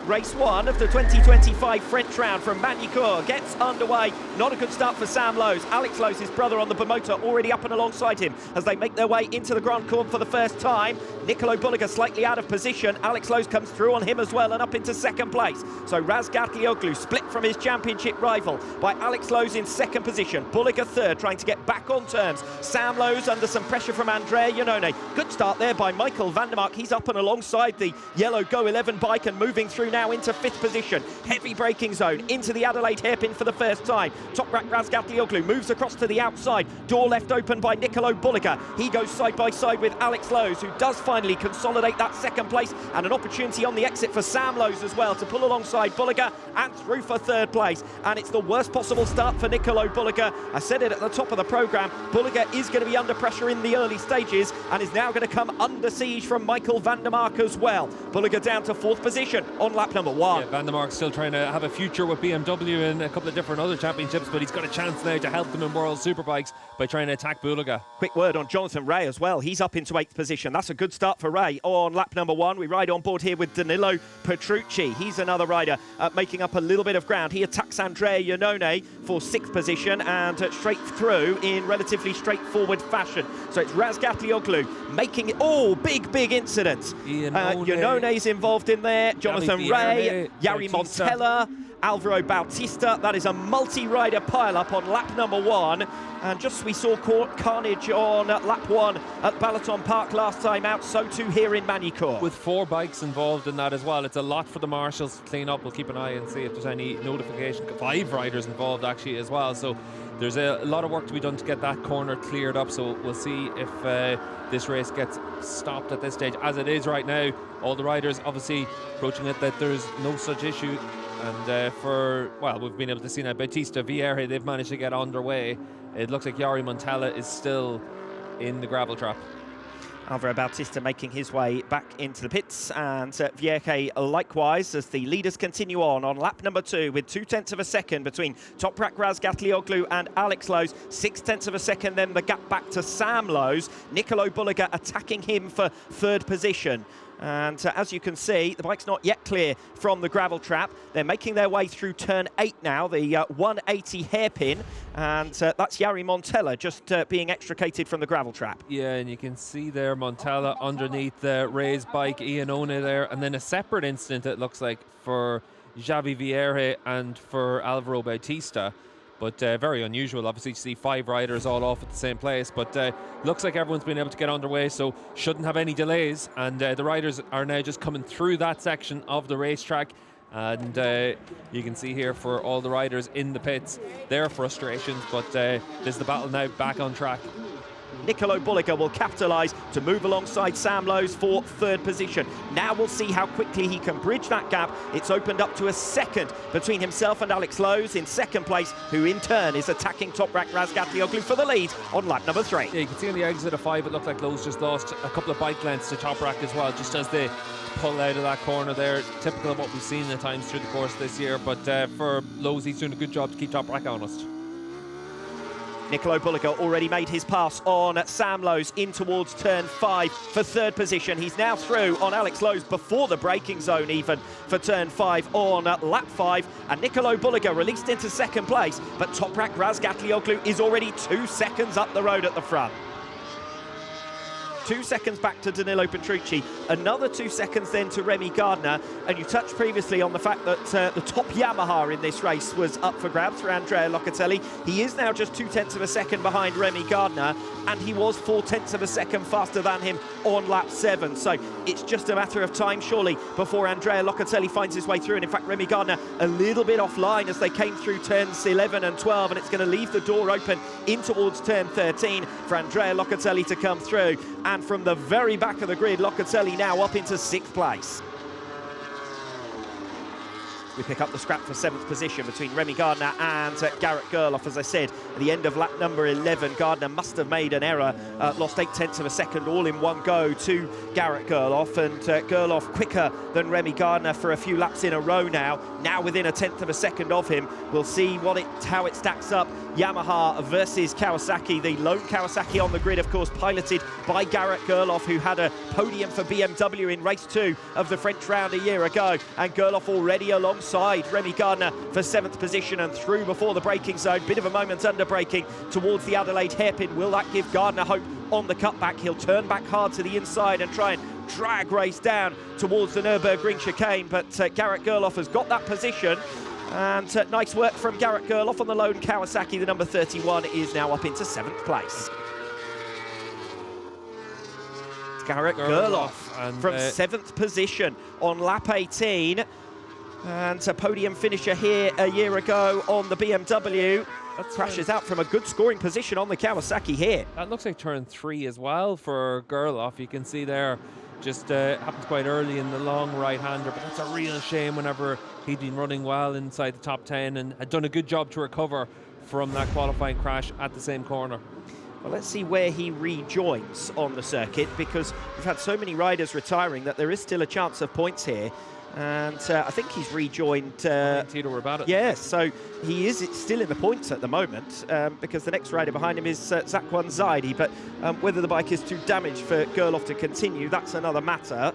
Race 1 of the 2025 French round from Magny-Cours gets underway. Not a good start for Sam Lowes. Alex Lowes, his brother on the Motor, already up and alongside him as they make their way into the Grand Cours for the first time. Nicolo Bulliger slightly out of position. Alex Lowes comes through on him as well and up into second place. So Razgatlioglu split from his championship rival by Alex Lowes in second position. Bulliger third, trying to get back on terms. Sam Lowes under some pressure from Andrea Iannone. Good start there by Michael van der Mark. He's up and alongside the yellow Go 11 bike and moving through now into fifth position. Heavy braking zone into the Adelaide hairpin for the first time. Toprak Razgatlioglu moves across to the outside. Door left open by Nicolo Bulliger. He goes side by side with Alex Lowes, who does finally consolidate that second place, and an opportunity on the exit for Sam Lowes as well to pull alongside Bulliger and through for third place. And it's the worst possible start for Nicolo Bulliger. I said it at the top of the programme. Bulliger is going to be under pressure in the early stages and is now going to come under siege from Michael van der Mark as well. Bulliger down to fourth position on lap number 1. Yeah, van der Mark's still trying to have a future with BMW and a couple of different other championships, but he's got a chance now to help them in World Superbikes by trying to attack Bulliger. Quick word on Jonathan Ray as well. He's up into 8th position. That's a good start for Ray on lap number 1. We ride on board here with Danilo Petrucci. He's another rider making up a little bit of ground. He attacks Andrea Iannone for 6th position and straight through in relatively straightforward fashion. So it's Razgatlioglu making it. Oh, big incident. Iannone's involved in there. Jonathan Ray, Jari Montella, Alvaro Bautista. That is a multi-rider pile-up on lap number 1. And just we saw carnage on lap 1 at Balaton Park last time out, so too here in Magny-Cours. With 4 bikes involved in that as well, it's a lot for the marshals to clean up. We'll keep an eye and see if there's any notification. 5 riders involved actually as well, so there's a lot of work to be done to get that corner cleared up. So we'll see if this race gets stopped at this stage. As it is right now, all the riders obviously approaching it that there's no such issue. And we've been able to see now Bautista, Vierge, they've managed to get underway. It looks like Jari Montella is still in the gravel trap. Alvaro Bautista making his way back into the pits, and Vierge likewise, as the leaders continue on lap number 2 with 0.2 of a second between Toprak Razgatlioglu and Alex Lowes. 0.6 of a second then the gap back to Sam Lowes. Nicolo Bulliger attacking him for third position. And as you can see, the bike's not yet clear from the gravel trap. They're making their way through turn 8 now, the 180 hairpin, and that's Jari Montella just being extricated from the gravel trap. Yeah, and you can see there Montella underneath the Ray's bike, Iannone there, and then a separate incident it looks like for Javi Vierge and for Alvaro Bautista. But very unusual, obviously, to see 5 riders all off at the same place. But looks like everyone's been able to get underway, so shouldn't have any delays. And the riders are now just coming through that section of the racetrack. And you can see here for all the riders in the pits, their frustrations. But there's the battle now back on track. Nicolo Bulliger will capitalise to move alongside Sam Lowes for third position. Now we'll see how quickly he can bridge that gap. It's opened up to a second between himself and Alex Lowes in second place, who in turn is attacking Toprak Razgatlioglu for the lead on lap number 3. Yeah, you can see on the exit of 5, it looked like Lowes just lost a couple of bike lengths to Toprak as well, just as they pull out of that corner there. Typical of what we've seen at times through the course this year, but for Lowes, he's doing a good job to keep Toprak honest. Nicolo Bulliger already made his pass on Sam Lowes in towards turn 5 for third position. He's now through on Alex Lowes before the braking zone even for turn 5 on lap 5. And Nicolo Bulliger released into second place, but Toprak Razgatlioglu is already 2 seconds up the road at the front. 2 seconds back to Danilo Petrucci, another 2 seconds then to Remy Gardner. And you touched previously on the fact that the top Yamaha in this race was up for grabs for Andrea Locatelli. He is now just 0.2 of a second behind Remy Gardner, and he was 0.4 of a second faster than him on lap 7. So it's just a matter of time, surely, before Andrea Locatelli finds his way through. And in fact, Remy Gardner a little bit offline as they came through turns 11 and 12, and it's going to leave the door open in towards turn 13 for Andrea Locatelli to come through. And from the very back of the grid, Locatelli now up into 6th place. We pick up the scrap for 7th position between Remy Gardner and Garrett Gerloff. As I said, at the end of lap number 11, Gardner must have made an error, lost 0.8 of a second all in one go to Garrett Gerloff, and Gerloff quicker than Remy Gardner for a few laps in a row now within 1/10 of a second of him. We'll see how it stacks up. Yamaha versus Kawasaki, the lone Kawasaki on the grid, of course, piloted by Garrett Gerloff, who had a podium for BMW in race 2 of the French round a year ago, and Gerloff already alongside Remy Gardner for 7th position and through before the braking zone. Bit of a moment under braking towards the Adelaide hairpin. Will that give Gardner hope on the cutback? He'll turn back hard to the inside and try and drag race down towards the Nürburgring chicane, but Garrett Gerloff has got that position. And nice work from Garrett Gerloff on the lone Kawasaki. The number 31 is now up into 7th place. Garrett Gerloff from 7th position on lap 18. And a podium finisher here a year ago on the BMW. Crashes out from a good scoring position on the Kawasaki here. That looks like turn 3 as well for Gerloff. You can see there, just happens quite early in the long right-hander, but that's a real shame whenever he'd been running well inside the top 10 and had done a good job to recover from that qualifying crash at the same corner. Well, let's see where he rejoins on the circuit, because we've had so many riders retiring that there is still a chance of points here. And I think he's rejoined Tito Rabat. Yes, so he is still in the points at the moment, because the next rider behind him is Zakwan Zaidi. But whether the bike is too damaged for Gerloff to continue, that's another matter.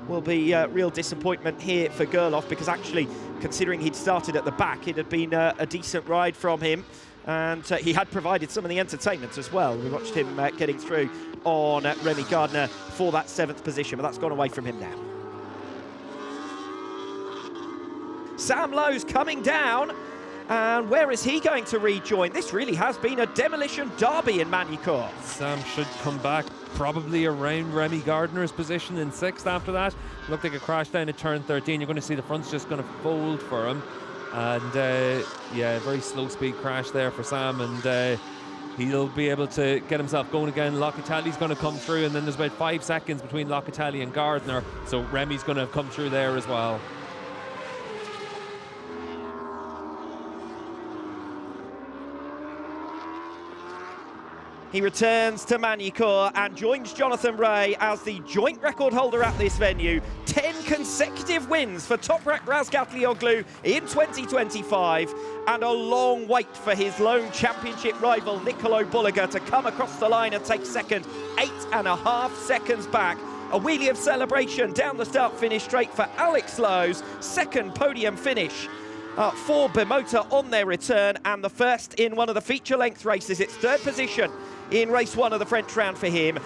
Will be real disappointment here for Gerloff, because actually, considering he'd started at the back, it had been a decent ride from him. And he had provided some of the entertainment as well. We watched him getting through on Remy Gardner for that 7th position, but that's gone away from him now. Sam Lowe's coming down, and where is he going to rejoin? This really has been a demolition derby in Magny-Cours. Sam should come back probably around Remy Gardner's position in 6th after that. Looked like a crash down at turn 13. You're going to see the front's just going to fold for him. And yeah, very slow speed crash there for Sam, and he'll be able to get himself going again. Locatelli's going to come through, and then there's about 5 seconds between Locatelli and Gardner, so Remy's going to come through there as well. He returns to Magny-Cours and joins Jonathan Rea as the joint record holder at this venue. 10 consecutive wins for Toprak Razgatlioglu in 2025, and a long wait for his lone championship rival Nicolo Bulliger to come across the line and take second, 8.5 seconds back. A wheelie of celebration down the start-finish straight for Alex Lowe's second podium finish for Bimota on their return, and the first in one of the feature-length races. It's 3rd position in race 1 of the French round for him.